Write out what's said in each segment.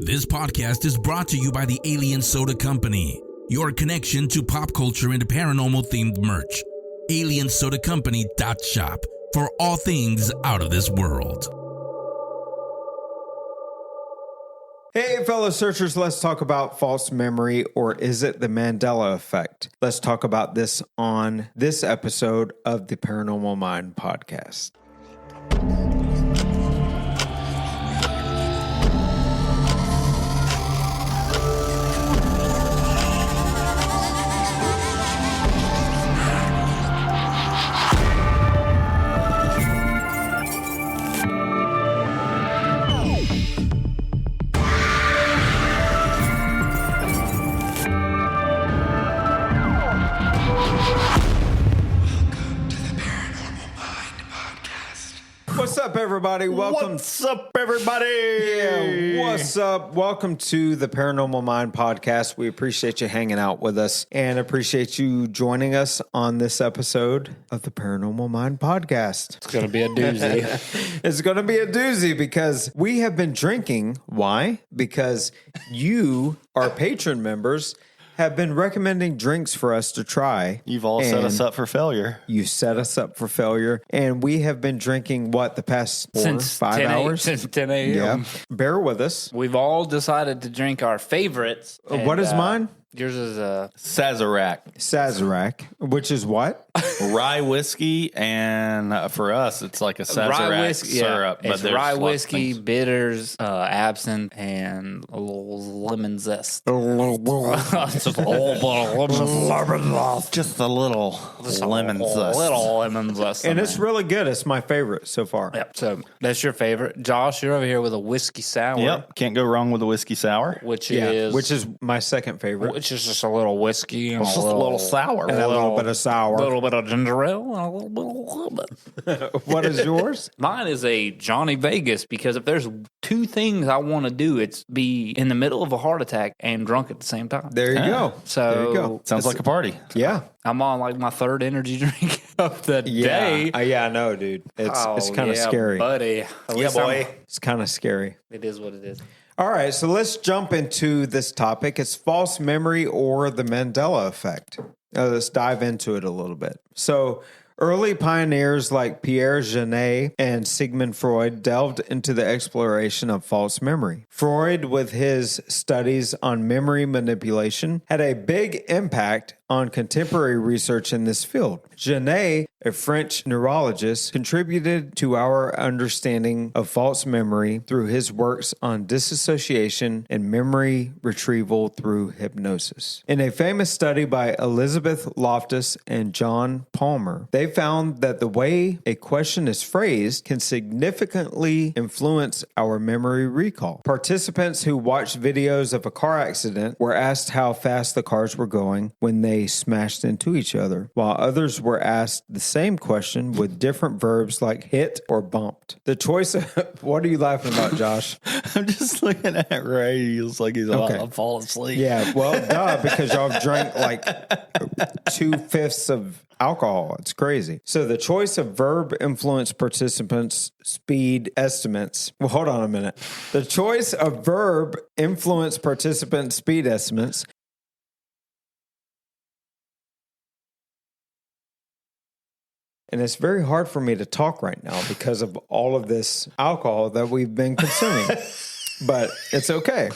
This podcast is brought to you by the Alien Soda Company, your connection to pop culture and paranormal themed merch. AlienSodaCompany.shop for all things out of this world. Hey, fellow searchers, let's talk about false memory, or is it the Mandela Effect? Let's talk about this on this episode of the Paranormal Mind podcast. What's up, everybody? What's up, everybody? Yeah, what's up? Welcome to the Paranormal Mind podcast. We appreciate you hanging out with us and appreciate you joining us on this episode of the Paranormal Mind podcast. It's going to be a doozy. It's going to be a doozy because we have been drinking. Why? Because you, our patron members, have been recommending drinks for us to try. You've all set us up for failure. You set us up for failure. And we have been drinking, the past 5 hours? Since 10 a.m. Yeah. Bear with us. We've all decided to drink our favorites. What is mine? Yours is Sazerac, which is what? Rye whiskey, and for us, it's like a Sazerac syrup. Yeah. It's rye whiskey, bitters, absinthe, and a little lemon zest. Just a little lemon zest. Little lemon zest. And it's really good. It's my favorite so far. Yep. So that's your favorite. Josh, you're over here with a whiskey sour. Yep. Can't go wrong with a whiskey sour. Which is my second favorite. Which is just a little whiskey and It's just a little sour. And a little bit of sour. A little bit of ginger ale and a little bit of lemon. What is yours? Mine is a Johnny Vegas, because if there's two things I want to do, it's be in the middle of a heart attack and drunk at the same time. There you go. So there you go. Sounds like a party. Yeah. I'm on like my third energy drink of the day. Yeah, I know, dude. It's kind of scary. buddy. It's kind of scary. It is what it is. All right, so let's jump into this topic. It's false memory or the Mandela Effect. Let's dive into it a little bit. So, early pioneers like Pierre Janet and Sigmund Freud delved into the exploration of false memory. Freud, with his studies on memory manipulation, had a big impact on contemporary research in this field. Janet, a French neurologist, contributed to our understanding of false memory through his works on disassociation and memory retrieval through hypnosis. In a famous study by Elizabeth Loftus and John Palmer, they found that the way a question is phrased can significantly influence our memory recall. Participants who watched videos of a car accident were asked how fast the cars were going when they smashed into each other, while others were asked the same question with different verbs like hit or bumped. The choice of... What are you laughing about, Josh? I'm just looking at Ray. He looks like he's about to fall asleep. Yeah, well, duh, because y'all drank like 2/5 of alcohol. It's crazy. So the choice of verb influenced participants' speed estimates. Well, hold on a minute. The choice of verb influenced participants' speed estimates. And it's very hard for me to talk right now because of all of this alcohol that we've been consuming. But it's okay.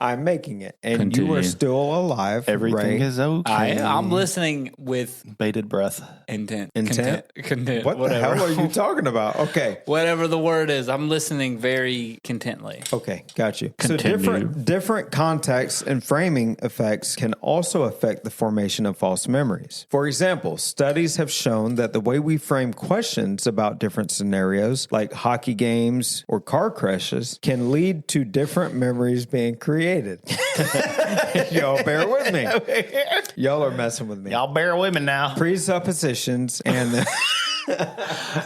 I'm making it. And Continue. You are still alive. Everything Ray. is okay. I'm listening with Bated breath. intent. Intent? Content. What whatever. the hell are you talking about? Okay. Whatever the word is, I'm listening very contently. Okay, got you. Continue. So different contexts and framing effects can also affect the formation of false memories. For example, studies have shown that the way we frame questions about different scenarios, like hockey games or car crashes, can lead to different memories being created. Y'all bear with me. Y'all are messing with me. Y'all bear with me now. Presuppositions and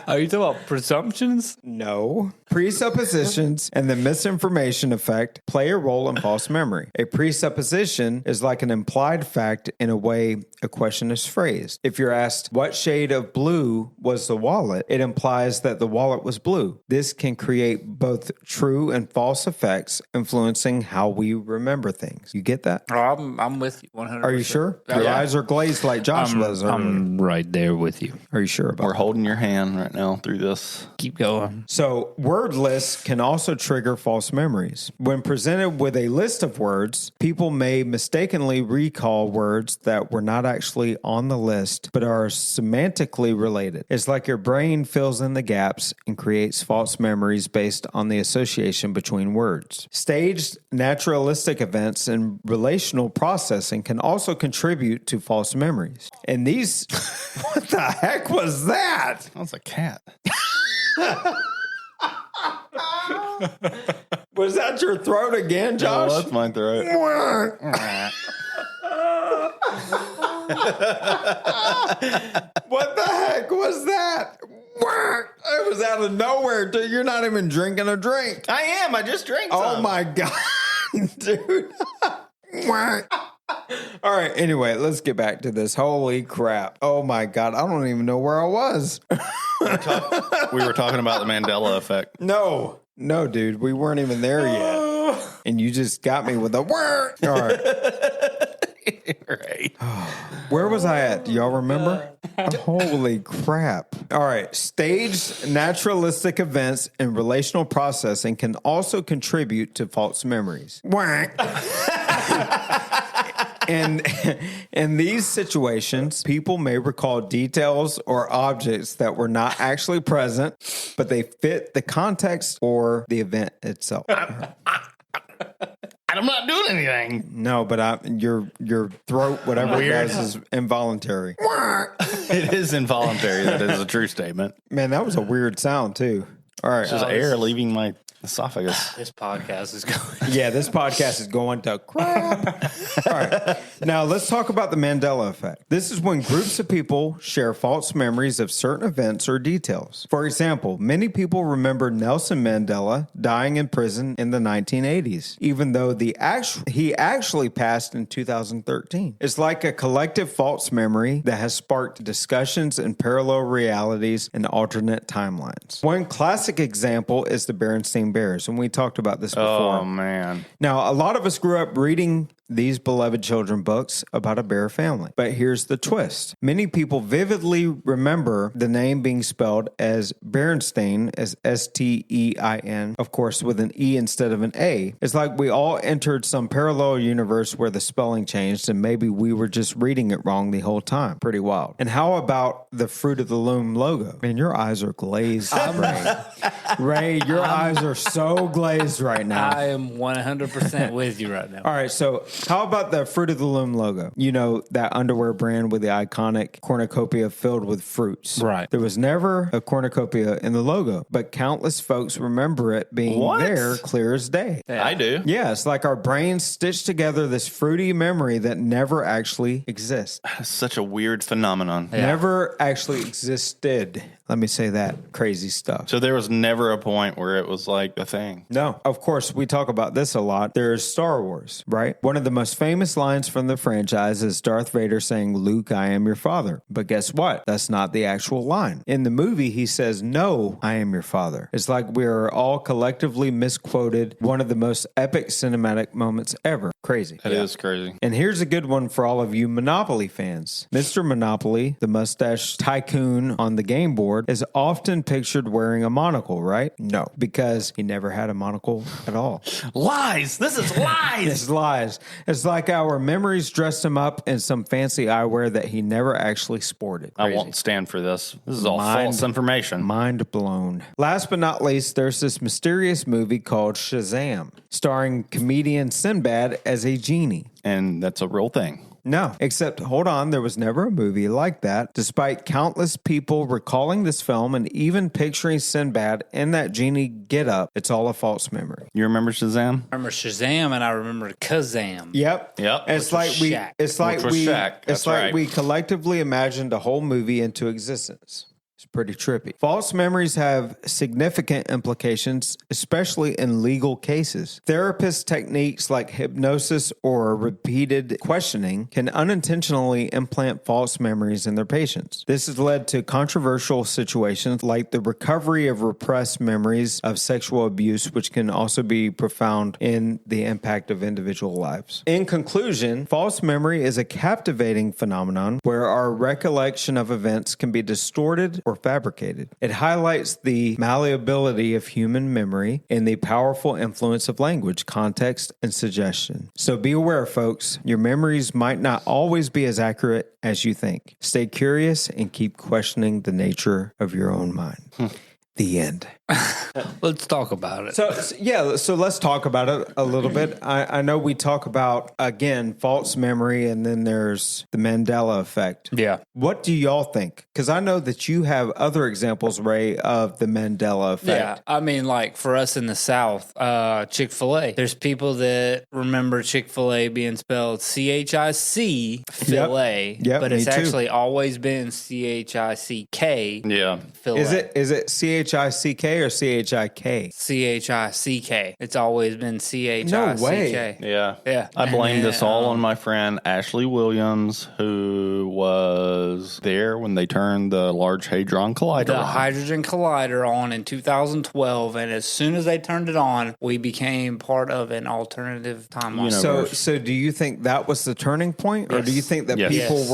Are you talking about presumptions? No. Presuppositions and the misinformation effect play a role in false memory. A presupposition is like an implied fact in a way a question is phrased. If you're asked what shade of blue was the wallet, it implies that the wallet was blue. This can create both true and false effects, influencing how we remember things. You get that? Oh, I'm with you 100%. Are you sure? Your eyes are glazed like Josh was earlier. I'm right there with you. Are you sure about We're that? holding your hand right now through this. Keep going. So, word lists can also trigger false memories. When presented with a list of words, people may mistakenly recall words that were not actually on the list, but are semantically related. It's like your brain fills in the gaps and creates false memories based on the association between words. Staged naturalistic events and relational processing can also contribute to false memories. And these, what the heck was that? That was a cat. Was that your throat again, Josh? Oh, that's my throat. What the heck was that? It was out of nowhere, dude. You're not even drinking a drink. I am. I just drank Oh my God, dude. All right, anyway, let's get back to this. Holy crap. Oh my God, I don't even know where I was. We were talking about the Mandela Effect. No, dude, we weren't even there yet. And you just got me with a word. All right. Right. Where was I at? Do y'all remember? Holy crap. All right. Staged naturalistic events and relational processing can also contribute to false memories. And in these situations, people may recall details or objects that were not actually present, but they fit the context or the event itself. I'm not doing anything. No, but your throat, whatever it does, is involuntary. It is involuntary. That is a true statement. Man, that was a weird sound, too. All right. It's just air leaving my esophagus. This podcast is going. Yeah, this podcast is going to crap. All right. Now, let's talk about the Mandela Effect. This is when groups of people share false memories of certain events or details. For example, many people remember Nelson Mandela dying in prison in the 1980s, even though he actually passed in 2013. It's like a collective false memory that has sparked discussions in parallel realities and alternate timelines. One classic example is the Berenstain Bears, and we talked about this before. Oh, man. Now, a lot of us grew up reading these beloved children books about a bear family. But here's the twist. Many people vividly remember the name being spelled as Berenstain, as Stein, of course, with an E instead of an A. It's like we all entered some parallel universe where the spelling changed and maybe we were just reading it wrong the whole time. Pretty wild. And how about the Fruit of the Loom logo? Man, your eyes are glazed, Ray. Ray, your eyes are so glazed right now. I am 100% with you right now. All right, so how about the Fruit of the Loom logo? You know, that underwear brand with the iconic cornucopia filled with fruits. Right. There was never a cornucopia in the logo, but countless folks remember it being there clear as day. Yeah. I do. Yeah, it's like our brains stitched together this fruity memory that never actually exists. It's such a weird phenomenon. Yeah. Never actually existed. Let me say that. Crazy stuff. So there was never a point where it was like a thing. No, of course, we talk about this a lot. There's Star Wars, right? One of the most famous lines from the franchise is Darth Vader saying, "Luke, I am your father." But guess what? That's not the actual line. In the movie, he says, "No, I am your father." It's like we're all collectively misquoted one of the most epic cinematic moments ever. Crazy. That is crazy. And here's a good one for all of you Monopoly fans. Mr. Monopoly, the mustache tycoon on the game board, is often pictured wearing a monocle, right? No, because he never had a monocle at all. Lies. This is lies. It's lies. It's like our memories dressed him up in some fancy eyewear that he never actually sported. I won't stand for this. This is all false information. Mind blown. Last but not least, there's this mysterious movie called Shazam, starring comedian Sinbad as a genie. And that's a real thing. No, except, hold on, there was never a movie like that. Despite countless people recalling this film and even picturing Sinbad in that genie getup, it's all a false memory. You remember Shazam? I remember Shazam and I remember Kazam. Yep. Which was Shaq. It's like Which was we Shaq. That's it's like right. we collectively imagined a whole movie into existence. It's pretty trippy. False memories have significant implications, especially in legal cases. Therapist techniques like hypnosis or repeated questioning can unintentionally implant false memories in their patients. This has led to controversial situations like the recovery of repressed memories of sexual abuse, which can also be profound in the impact of individual lives. In conclusion, false memory is a captivating phenomenon where our recollection of events can be distorted or fabricated. It highlights the malleability of human memory and the powerful influence of language, context, and suggestion. So be aware, folks, your memories might not always be as accurate as you think. Stay curious and keep questioning the nature of your own mind. The end. Let's talk about it. So let's talk about it a little bit. I know we talk about, again, false memory, and then there's the Mandela Effect. Yeah. What do y'all think? Because I know that you have other examples, Ray, of the Mandela Effect. Yeah, I mean, like for us in the South, Chick-fil-A. There's people that remember Chick-fil-A being spelled C-H-I-C, Filet, but it's actually always been C-H-I-C-K. Yeah. Filet. Is it C-H-I-C-K or C-H-I-K? C-H-I-C-K. It's always been C-H-I-C-K. No way. Yeah. I blame this all on my friend Ashley Williams, who was there when they turned the Large Hadron Collider The on. Hydrogen Collider on in 2012, and as soon as they turned it on, we became part of an alternative timeline. So do you think that was the turning point, or do you think that people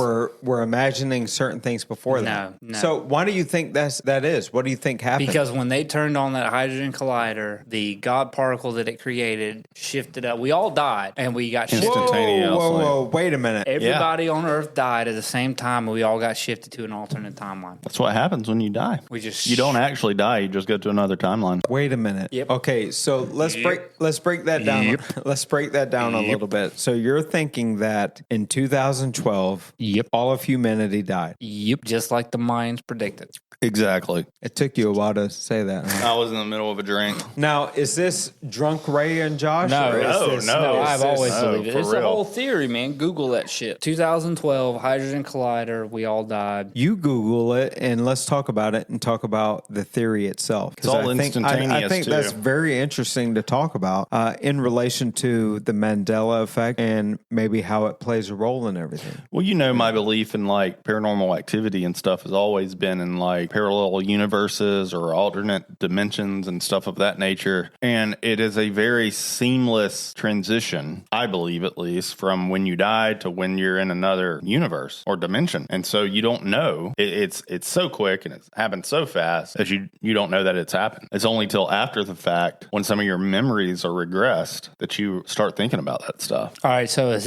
were imagining certain things before that? No. So why do you think that is? What do you think happened? Because when they turned on that hydrogen collider, the God particle that it created shifted up. We all died, and we got shifted. Whoa, wait a minute. Everybody on Earth died at the same time, and we all got shifted to an alternate timeline. That's what happens when you die. You don't actually die. You just go to another timeline. Wait a minute. Yep. Okay, so let's break that down. Let's break that down a little bit. So you're thinking that in 2012, all of humanity died. Yep, just like the Mayans predicted. Exactly. It took you a while to say that. Huh? I was in the middle of a drink. Now, is this drunk Ray and Josh? No, I've always believed it. It's real. a whole theory, man. Google that shit. 2012, hydrogen collider, we all died. You Google it, and let's talk about it and talk about the theory itself. It's all instantaneous, I think too. that's very interesting to talk about in relation to the Mandela Effect and maybe how it plays a role in everything. Well, you know, my belief in like paranormal activity and stuff has always been in like parallel universes or alternate dimensions and stuff of that nature. And it is a very seamless transition, I believe at least, from when you die to when you're in another universe or dimension. And so you don't know. It's so quick and it's happened so fast that you don't know that it's happened. It's only till after the fact, when some of your memories are regressed, that you start thinking about that stuff. All right, so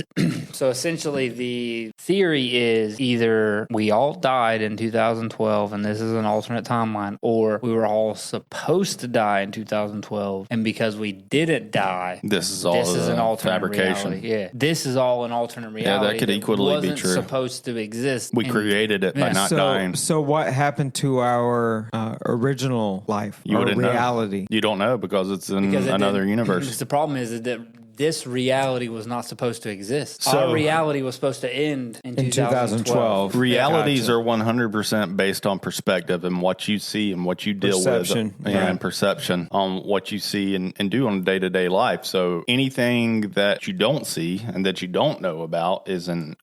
essentially the theory is either we all died in 2012 and this is an alternate timeline, or we were all supposed to die in 2012, and because we didn't die, this is an alternate fabrication. Reality. Yeah, this is all an alternate reality. Yeah, that could equally be true. Supposed to exist. We created it by not dying. So what happened to our original life, our reality? Know. You don't know because it's in another universe. The problem is that this reality was not supposed to exist. So, our reality was supposed to end in 2012. Realities are 100% based on perspective and what you see and what you deal with and perception on what you see and do on a day-to-day life. So anything that you don't see and that you don't know about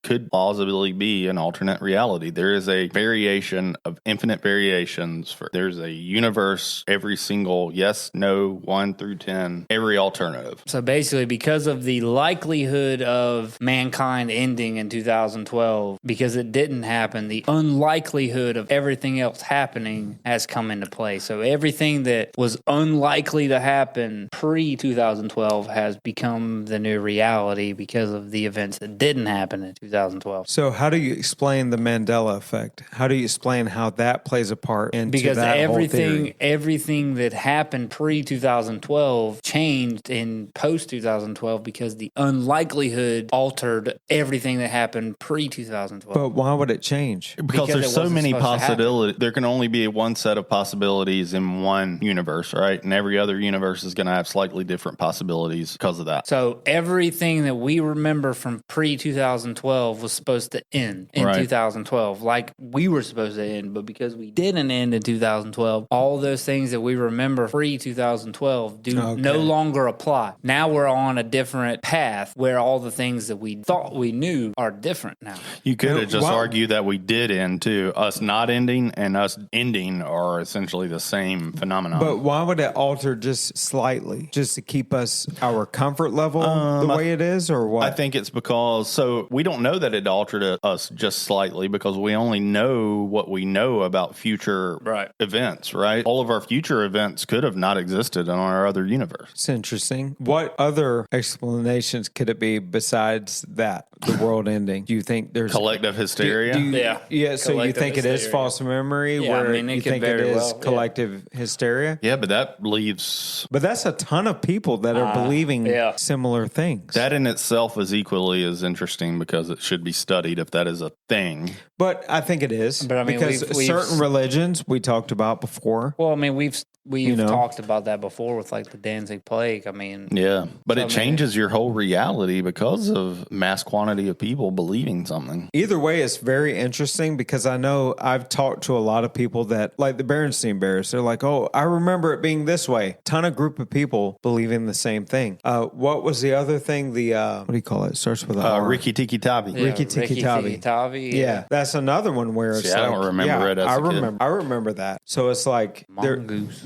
could plausibly be an alternate reality. There is a variation of infinite variations. There's a universe, every single yes, no, 1 through 10, every alternative. So basically, because of the likelihood of mankind ending in 2012, because it didn't happen, the unlikelihood of everything else happening has come into play. So everything that was unlikely to happen pre-2012 has become the new reality because of the events that didn't happen in 2012. So how do you explain the Mandela Effect? How do you explain how that plays a part into that whole theory? Everything that happened pre-2012 changed in post-2012. 2012 because the unlikelihood altered everything that happened pre-2012. But why would it change? Because there's it so wasn't many supposed to happen. possibilities. There can only be one set of possibilities in one universe, right? And every other universe is going to have slightly different possibilities because of that. So everything that we remember from pre-2012 was supposed to end in Right. 2012, like we were supposed to end. But because we didn't end in 2012, all those things that we remember pre-2012 do no longer apply. Now we're on a different path where all the things that we thought we knew are different now. You could have just Well- argued that we did end too. Us not ending and us ending are essentially the same phenomenon. But why would it alter just slightly, just to keep us our comfort level the way it is, or what? I think it's because, so we don't know that it altered us just slightly because we only know what we know about future events, right? All of our future events could have not existed in our other universe. It's interesting. What other explanations could it be besides that, the world ending? Do you think there's Collective hysteria? Yeah. So you Collective think it is hysteria. false memory, Yeah, where I mean, it you could think it very is well, yeah. collective hysteria? Yeah, but that leaves... But that's a ton of people that are believing similar things. That in itself is equally as interesting because it should be studied if that is a thing. But I think it is. But I mean, because we've- certain religions we talked about before. Well, I mean, we've You know. talked about that before with like the Danzig plague. I mean, Yeah, but So, it I mean- changes your whole reality because of mass quantity of people believing something. Either way, it's very interesting because I know I've talked to a lot of people that, like the Berenstain Bears, they're like, oh, I remember it being this way. Ton of group of people believing the same thing. What was the other thing? The, what do you call it? It starts with a R. Ricky Tiki Tavi. yeah, Ricky Tiki Tavi. Tavi, Yeah, that's another one where it's See, I don't remember it as a kid. I remember that. So it's like Mongoose.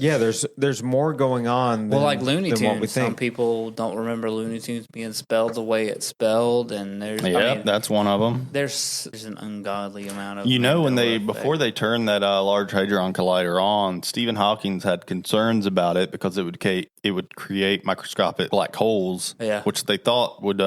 there's more going on. Well, than, like Looney than what we Tunes, some think. people don't remember Looney Tunes being spelled the way it's spelled, and there's Yeah, I mean, that's one of them. there's an ungodly amount of You know, when they Mandela before effect. they turned that Large Hadron Collider on, Stephen Hawking's had concerns about it because it would create microscopic black holes, which they thought would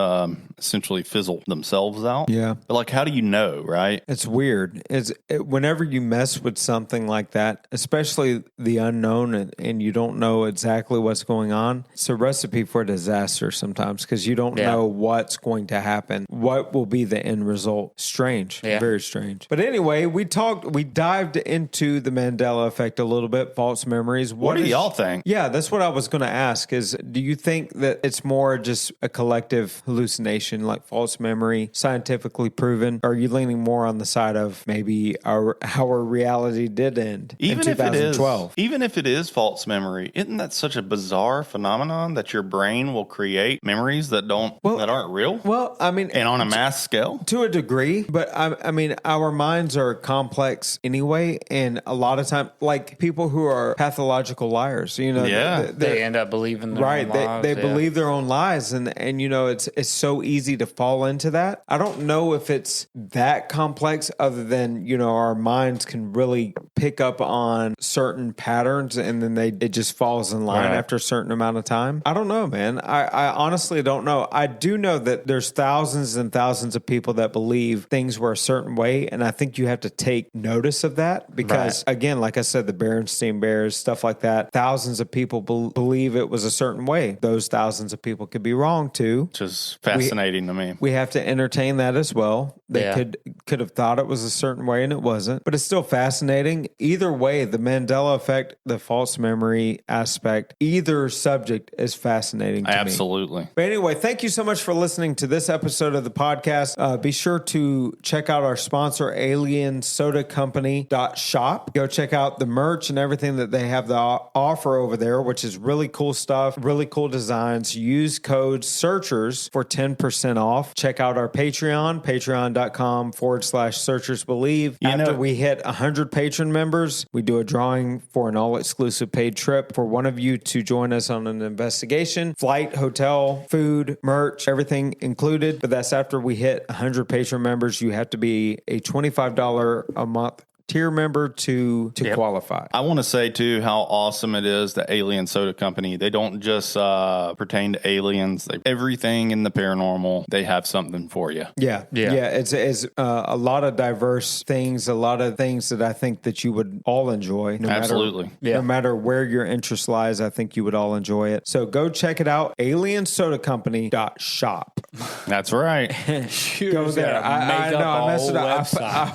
essentially fizzle themselves out. Yeah. But like, how do you know, right? It's weird. Whenever you mess with something like that, especially the unknown, and you don't know exactly what's going on, it's a recipe for disaster sometimes because you don't know what's going to happen. What will be the end result? Strange. Yeah. Very strange. But anyway, we dived into the Mandela effect a little bit, false memories. What do y'all think? Yeah, that's what I was going to ask is, do you think that it's more just a collective hallucination, like false memory, scientifically proven? Or are you leaning more on the side of maybe our reality did end in 2012? Even if it is false memory, isn't that such a bizarre phenomenon that your brain will create memories that aren't real? Well, I mean, And on a mass scale? to a degree, but I mean, our minds are complex anyway, and a lot of time, like people who are pathological liars, you know, Yeah. they end up believing their right, own lives, they believe their own lies, and you know, it's so easy to fall into that. I don't know if it's that complex, other than, you know, our minds can really pick up on certain patterns, and then it just falls in line after a certain amount of time. I don't know, man. I honestly don't know. I do know that there's thousands and thousands of people that believe things were a certain way, and I think you have to take notice of that because, again, like I said, the Berenstain Bears, stuff like that, thousands of people believe it was a certain way. Those thousands of people could be wrong too. Which is fascinating to me. We have to entertain that as well. They could have thought it was a certain way and it wasn't, but it's still fascinating. Either way, the Mandela effect, the false memory aspect, either subject is fascinating to me. Absolutely. But anyway, thank you so much for listening to this episode of the podcast. Be sure to check out our sponsor, aliensodacompany.shop. Go check out the merch and everything that they have to offer over there, which is really cool stuff, really cool designs. Use code SEARCHERS for 10% off. Check out our Patreon, patreon.com/searchersbelieve. After we hit 100 patron members, we do a drawing for an all-exclusive paid trip for one of you to join us on an investigation. Flight, hotel, food, merch, everything included. But that's after we hit 100 patron members. You have to be a $25 a month tier member to qualify. I want to say too how awesome it is that Alien Soda Company, they don't just pertain to aliens. Everything in the paranormal, they have something for you. Yeah. It's a lot of diverse things, a lot of things that I think that you would all enjoy. Absolutely. No matter where your interest lies, I think you would all enjoy it. So go check it out. aliensodacompany.shop. That's right. Go there. I know I messed it up.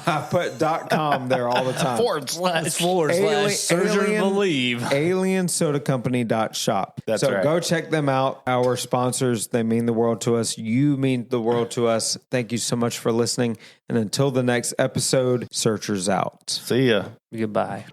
I put .com there all the time. / surgery believe. aliensodacompany.shop. That's so right. Go check them out. Our sponsors, they mean the world to us. You mean the world to us. Thank you so much for listening. And until the next episode, searchers out. See ya. Goodbye.